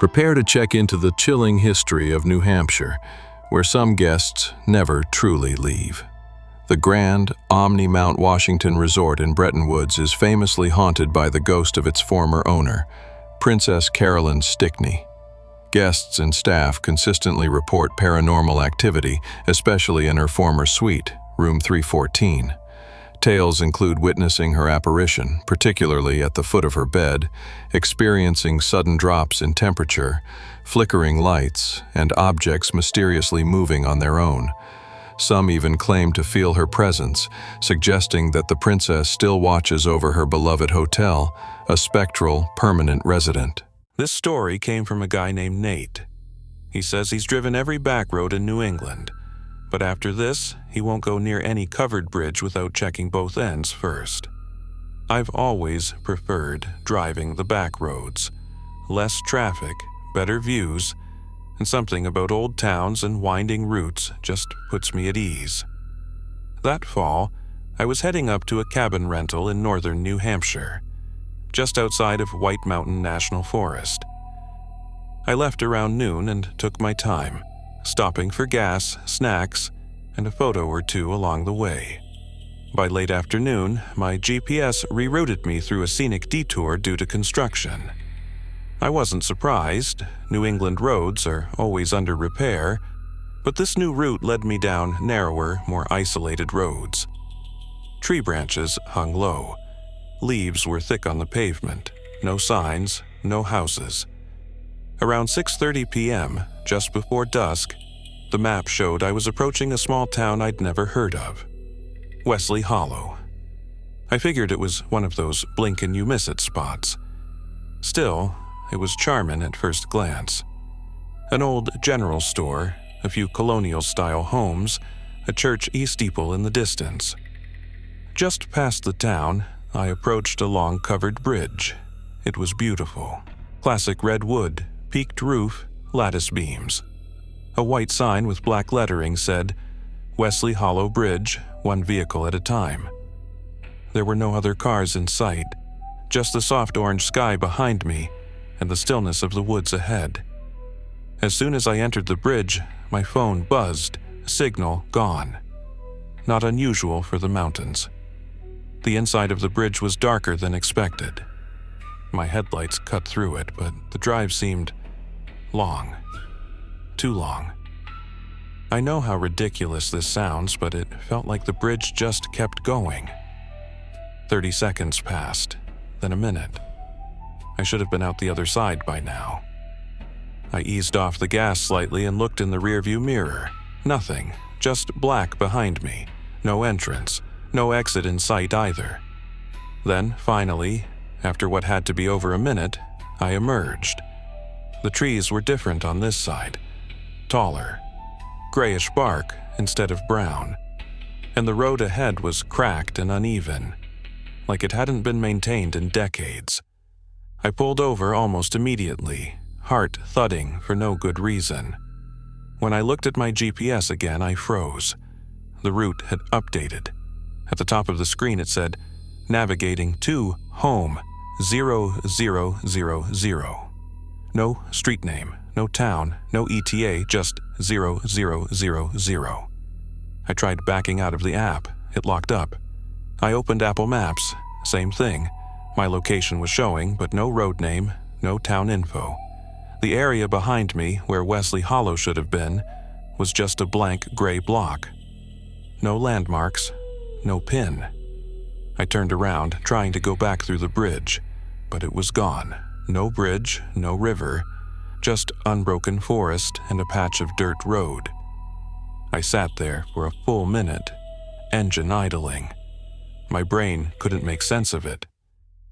Prepare to check into the chilling history of New Hampshire, where some guests never truly leave. The grand, Omni-Mount Washington resort in Bretton Woods is famously haunted by the ghost of its former owner, Princess Carolyn Stickney. Guests and staff consistently report paranormal activity, especially in her former suite, room 314. Tales include witnessing her apparition, particularly at the foot of her bed, experiencing sudden drops in temperature, flickering lights, and objects mysteriously moving on their own. Some even claim to feel her presence, suggesting that the princess still watches over her beloved hotel, a spectral, permanent resident. This story came from a guy named Nate. He says he's driven every back road in New England, but after this, he won't go near any covered bridge without checking both ends first. I've always preferred driving the back roads. Less traffic, better views, and something about old towns and winding routes just puts me at ease. That fall, I was heading up to a cabin rental in northern New Hampshire, just outside of White Mountain National Forest. I left around noon and took my time, stopping for gas, snacks, and a photo or two along the way. By late afternoon, my GPS rerouted me through a scenic detour due to construction. I wasn't surprised. New England roads are always under repair, but this new route led me down narrower, more isolated roads. Tree branches hung low. Leaves were thick on the pavement. No signs, no houses. Around 6:30 p.m., just before dusk, the map showed I was approaching a small town I'd never heard of, Wesley Hollow. I figured it was one of those blink and you miss it spots. Still, it was charming at first glance. An old general store, a few colonial-style homes, a church steeple in the distance. Just past the town, I approached a long covered bridge. It was beautiful. Classic red wood, peaked roof, lattice beams. A white sign with black lettering said, "Wesley Hollow Bridge, one vehicle at a time." There were no other cars in sight, just the soft orange sky behind me and the stillness of the woods ahead. As soon as I entered the bridge, my phone buzzed, signal gone. Not unusual for the mountains. The inside of the bridge was darker than expected. My headlights cut through it, but the drive seemed long. Too long. I know how ridiculous this sounds, but it felt like the bridge just kept going. 30 seconds passed, then a minute. I should have been out the other side by now. I eased off the gas slightly and looked in the rearview mirror. Nothing, just black behind me. No entrance, no exit in sight either. Then, finally, after what had to be over a minute, I emerged. The trees were different on this side. Taller, grayish bark instead of brown, and the road ahead was cracked and uneven, like it hadn't been maintained in decades. I pulled over almost immediately, heart thudding for no good reason. When I looked at my GPS again, I froze. The route had updated. At the top of the screen it said, "Navigating to home 0000. No street name, no town, no ETA, just 0000. I tried backing out of the app. It locked up. I opened Apple Maps. Same thing. My location was showing, but no road name, no town info. The area behind me, where Wesley Hollow should have been, was just a blank gray block. No landmarks, no pin. I turned around, trying to go back through the bridge, but it was gone. No bridge, no river, just unbroken forest and a patch of dirt road. I sat there for a full minute, engine idling. My brain couldn't make sense of it.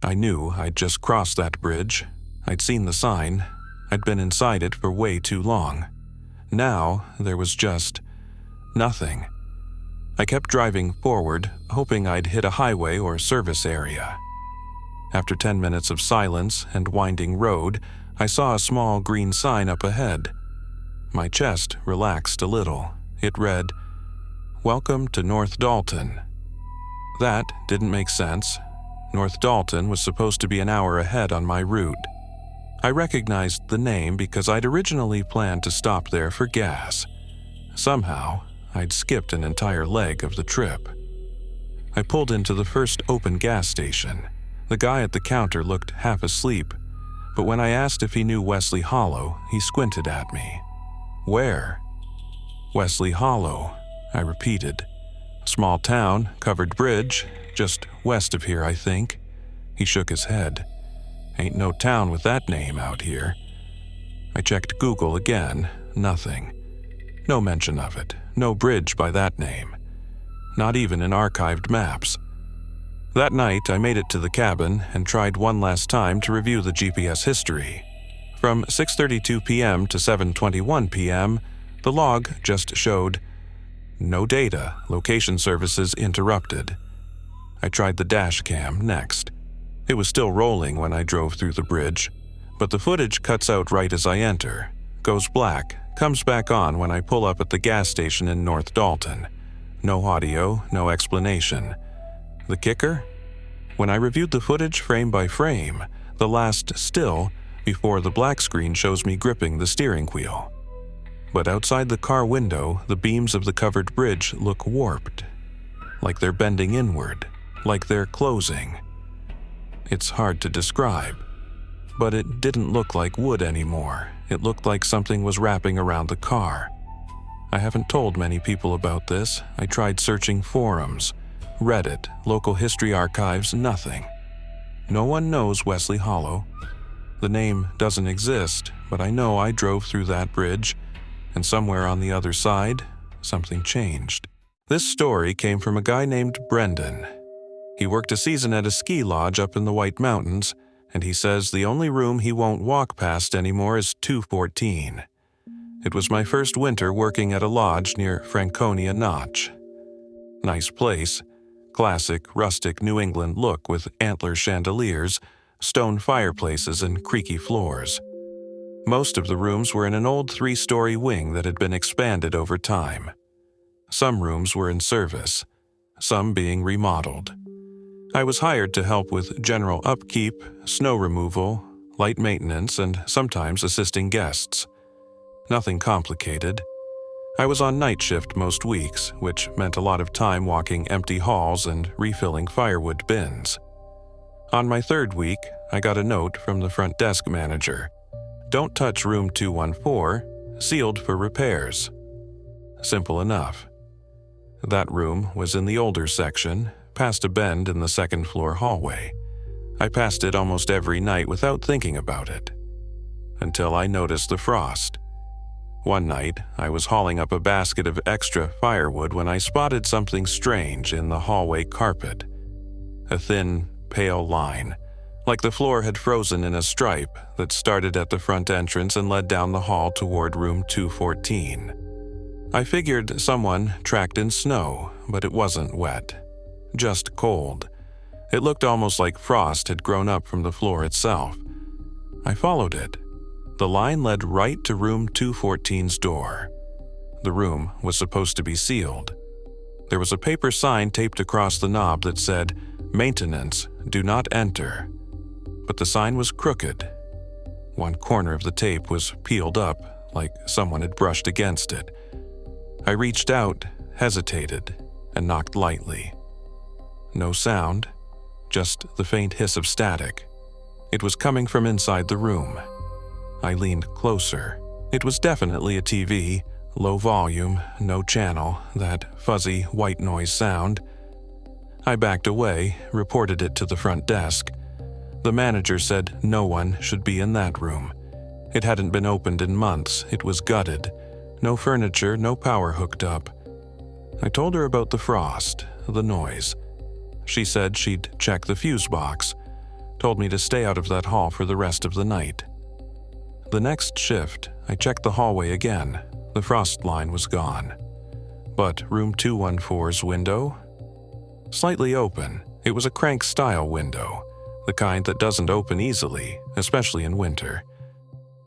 I knew I'd just crossed that bridge. I'd seen the sign. I'd been inside it for way too long. Now there was just nothing. I kept driving forward, hoping I'd hit a highway or service area. After 10 minutes of silence and winding road, I saw a small green sign up ahead. My chest relaxed a little. It read, "Welcome to North Dalton." That didn't make sense. North Dalton was supposed to be an hour ahead on my route. I recognized the name because I'd originally planned to stop there for gas. Somehow, I'd skipped an entire leg of the trip. I pulled into the first open gas station. The guy at the counter looked half asleep, but when I asked if he knew Wesley Hollow, he squinted at me. "Where?" "Wesley Hollow," I repeated. "Small town, covered bridge, just west of here, I think." He shook his head. "Ain't no town with that name out here." I checked Google again. Nothing. No mention of it. No bridge by that name. Not even in archived maps. That night, I made it to the cabin and tried one last time to review the GPS history. From 6:32 p.m. to 7:21 p.m., the log just showed no data, location services interrupted. I tried the dash cam next. It was still rolling when I drove through the bridge, but the footage cuts out right as I enter, goes black, comes back on when I pull up at the gas station in North Dalton. No audio, no explanation. The kicker? When I reviewed the footage frame by frame, the last still before the black screen shows me gripping the steering wheel. But outside the car window, the beams of the covered bridge look warped, like they're bending inward, like they're closing. It's hard to describe, but it didn't look like wood anymore. It looked like something was wrapping around the car. I haven't told many people about this. I tried searching forums, Reddit, local history archives, nothing. No one knows Wesley Hollow. The name doesn't exist, but I know I drove through that bridge, and somewhere on the other side, something changed. This story came from a guy named Brendan. He worked a season at a ski lodge up in the White Mountains, and he says the only room he won't walk past anymore is 214. It was my first winter working at a lodge near Franconia Notch. Nice place, classic, rustic New England look with antler chandeliers, stone fireplaces, and creaky floors. Most of the rooms were in an old 3-story wing that had been expanded over time. Some rooms were in service, some being remodeled. I was hired to help with general upkeep, snow removal, light maintenance, and sometimes assisting guests. Nothing complicated. I was on night shift most weeks, which meant a lot of time walking empty halls and refilling firewood bins. On my third week, I got a note from the front desk manager. "Don't touch room 214, sealed for repairs." Simple enough. That room was in the older section, past a bend in the second floor hallway. I passed it almost every night without thinking about it, until I noticed the frost. One night, I was hauling up a basket of extra firewood when I spotted something strange in the hallway carpet. A thin, pale line, like the floor had frozen in a stripe that started at the front entrance and led down the hall toward room 214. I figured someone tracked in snow, but it wasn't wet, just cold. It looked almost like frost had grown up from the floor itself. I followed it. The line led right to room 214's door. The room was supposed to be sealed. There was a paper sign taped across the knob that said, "Maintenance, do not enter." But the sign was crooked. One corner of the tape was peeled up, like someone had brushed against it. I reached out, hesitated, and knocked lightly. No sound, just the faint hiss of static. It was coming from inside the room. I leaned closer. It was definitely a TV, low volume, no channel, that fuzzy white noise sound. I backed away, reported it to the front desk. The manager said no one should be in that room. It hadn't been opened in months. It was gutted. No furniture, no power hooked up. I told her about the frost, the noise. She said she'd check the fuse box, told me to stay out of that hall for the rest of the night. The next shift, I checked the hallway again. The frost line was gone. But room 214's window? Slightly open. It was a crank-style window, the kind that doesn't open easily, especially in winter.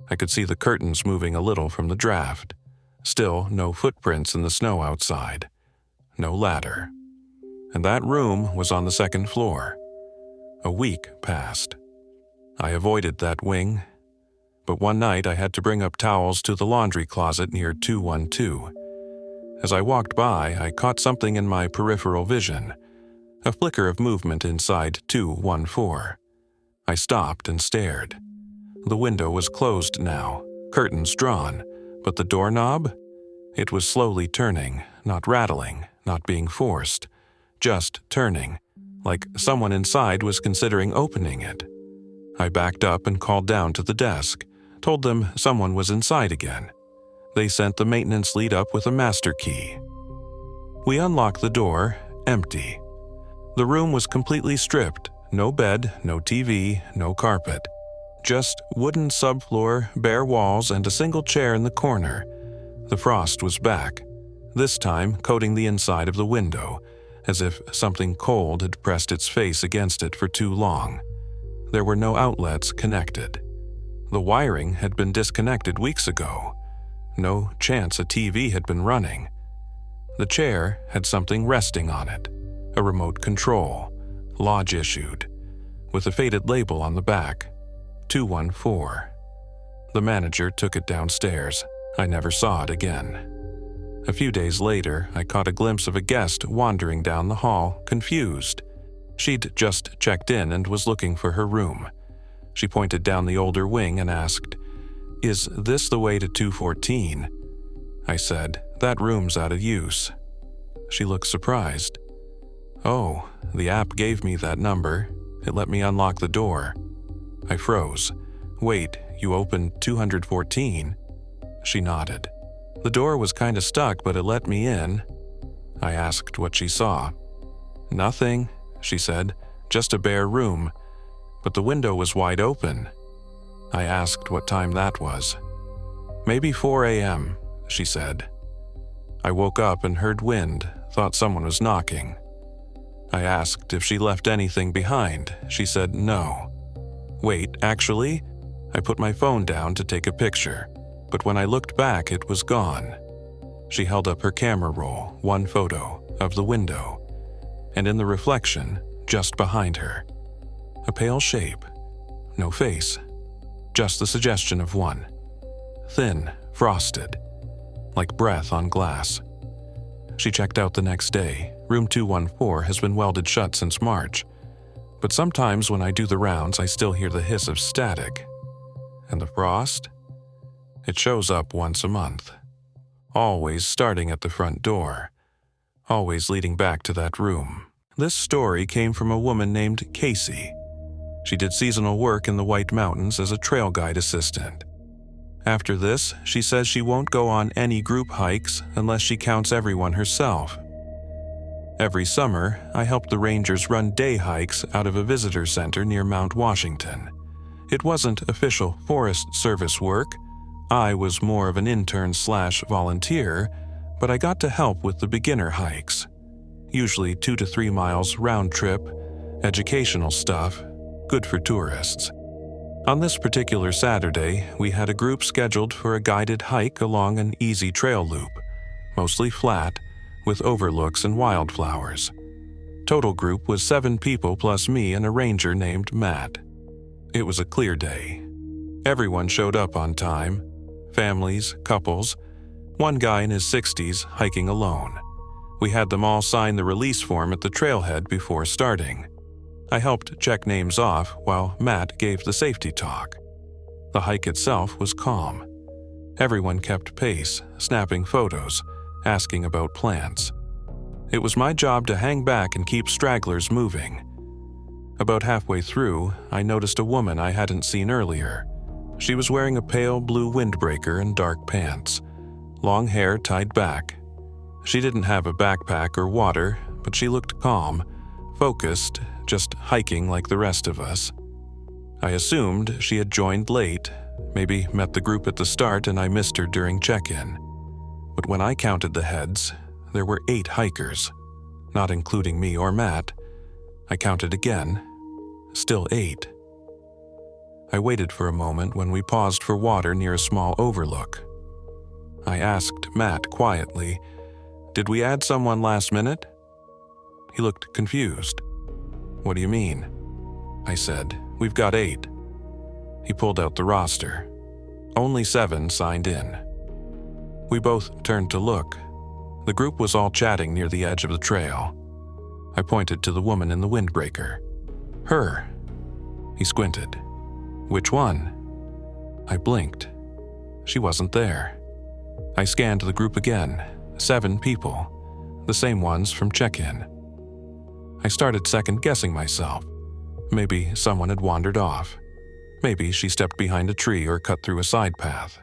I could see the curtains moving a little from the draft. Still, no footprints in the snow outside. No ladder. And that room was on the second floor. A week passed. I avoided that wing. but one night I had to bring up towels to the laundry closet near 212. As I walked by, I caught something in my peripheral vision, a flicker of movement inside 214. I stopped and stared. The window was closed now, curtains drawn, but the doorknob? It was slowly turning, not rattling, not being forced, just turning, like someone inside was considering opening it. I backed up and called down to the desk, told them someone was inside again. They sent the maintenance lead up with a master key. We unlocked the door, empty. The room was completely stripped, no bed, no TV, no carpet. Just wooden subfloor, bare walls, and a single chair in the corner. The frost was back, this time coating the inside of the window, as if something cold had pressed its face against it for too long. There were no outlets connected. The wiring had been disconnected weeks ago. No chance a TV had been running. The chair had something resting on it, a remote control, lodge issued, with a faded label on the back, 214. The manager took it downstairs. I never saw it again. A few days later, I caught a glimpse of a guest wandering down the hall, confused. She'd just checked in and was looking for her room. She pointed down the older wing and asked, "Is this the way to 214? I said, "That room's out of use." She looked surprised. "Oh, the app gave me that number. It let me unlock the door." I froze. "Wait, you opened 214? She nodded. "The door was kinda stuck, but it let me in." I asked what she saw. "Nothing," she said, "just a bare room. But the window was wide open." I asked what time that was. "Maybe 4 a.m., she said. I woke up and heard wind, thought someone was knocking. I asked if she left anything behind. She said no. Wait, actually? I put my phone down to take a picture, but when I looked back, it was gone. She held up her camera roll, one photo, of the window, and in the reflection, just behind her, a pale shape, no face, just the suggestion of one. Thin, frosted, like breath on glass. She checked out the next day. Room 214 has been welded shut since March, but sometimes when I do the rounds, I still hear the hiss of static. And the frost? It shows up once a month, always starting at the front door, always leading back to that room. This story came from a woman named Casey. She did seasonal work in the White Mountains as a trail guide assistant. After this, she says she won't go on any group hikes unless she counts everyone herself. Every summer, I helped the rangers run day hikes out of a visitor center near Mount Washington. It wasn't official Forest Service work. I was more of an intern/volunteer, but I got to help with the beginner hikes. Usually 2 to 3 miles round trip, educational stuff, good for tourists. On this particular Saturday, we had a group scheduled for a guided hike along an easy trail loop, mostly flat, with overlooks and wildflowers. Total group was 7 people plus me and a ranger named Matt. It was a clear day. Everyone showed up on time. Families, couples, one guy in his 60s hiking alone. We had them all sign the release form at the trailhead before starting. I helped check names off while Matt gave the safety talk. The hike itself was calm. Everyone kept pace, snapping photos, asking about plants. It was my job to hang back and keep stragglers moving. About halfway through, I noticed a woman I hadn't seen earlier. She was wearing a pale blue windbreaker and dark pants, long hair tied back. She didn't have a backpack or water, but she looked calm, focused, just hiking like the rest of us. I assumed she had joined late, maybe met the group at the start and I missed her during check-in. But when I counted the heads, there were 8 hikers, not including me or Matt. I counted again, still 8. I waited for a moment when we paused for water near a small overlook. I asked Matt quietly, "Did we add someone last minute?" He looked confused. "What do you mean?" I said, "We've got 8. He pulled out the roster. Only 7 signed in. We both turned to look. The group was all chatting near the edge of the trail. I pointed to the woman in the windbreaker. Her. He squinted. Which one? I blinked. She wasn't there. I scanned the group again. 7 people. The same ones from check-in. I started second-guessing myself. Maybe someone had wandered off. Maybe she stepped behind a tree or cut through a side path.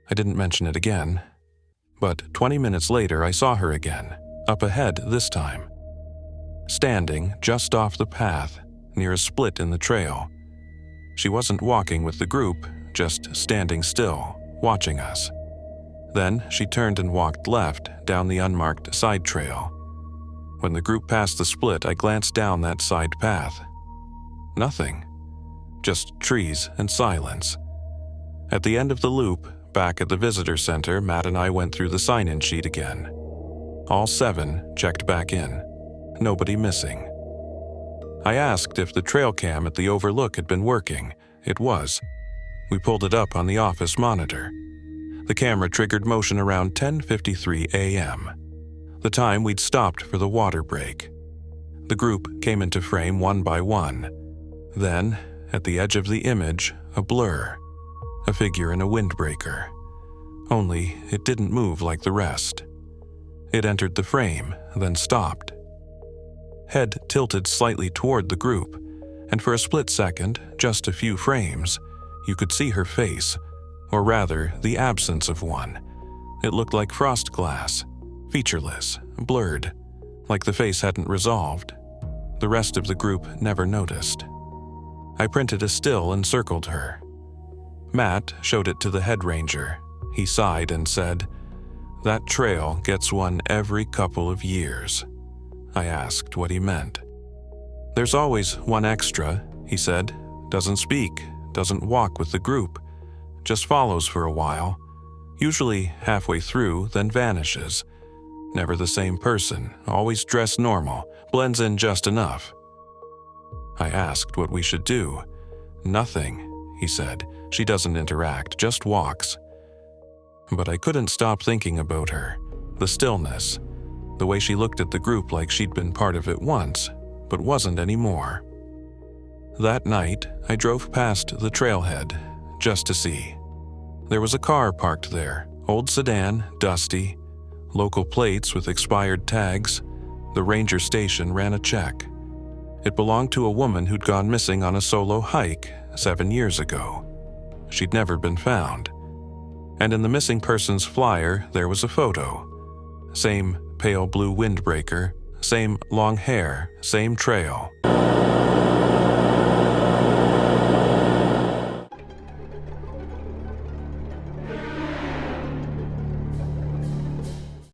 I didn't mention it again. But 20 minutes later, I saw her again, up ahead this time. Standing just off the path, near a split in the trail. She wasn't walking with the group, just standing still, watching us. Then she turned and walked left down the unmarked side trail. When the group passed the split, I glanced down that side path. Nothing. Just trees and silence. At the end of the loop, back at the visitor center, Matt and I went through the sign-in sheet again. All 7 checked back in. Nobody missing. I asked if the trail cam at the overlook had been working. It was. We pulled it up on the office monitor. The camera triggered motion around 10:53 a.m., the time we'd stopped for the water break. The group came into frame one by one. Then, at the edge of the image, a blur. A figure in a windbreaker. Only it didn't move like the rest. It entered the frame, then stopped. Head tilted slightly toward the group, and for a split second, just a few frames, you could see her face, or rather, the absence of one. It looked like frost glass, featureless, blurred, like the face hadn't resolved. The rest of the group never noticed. I printed a still and circled her. Matt showed it to the head ranger. He sighed and said, "That trail gets one every couple of years." I asked what he meant. "There's always one extra," he said. "Doesn't speak, doesn't walk with the group, just follows for a while, usually halfway through, then vanishes. Never the same person, always dressed normal, blends in just enough." I asked what we should do. "Nothing," he said. "She doesn't interact, just walks." But I couldn't stop thinking about her, the stillness, the way she looked at the group like she'd been part of it once, but wasn't anymore. That night, I drove past the trailhead, just to see. There was a car parked there, old sedan, dusty, local plates with expired tags. The ranger station ran a check. It belonged to a woman who'd gone missing on a solo hike 7 years ago. She'd never been found. And in the missing persons flyer, there was a photo. Same pale blue windbreaker, same long hair, same trail.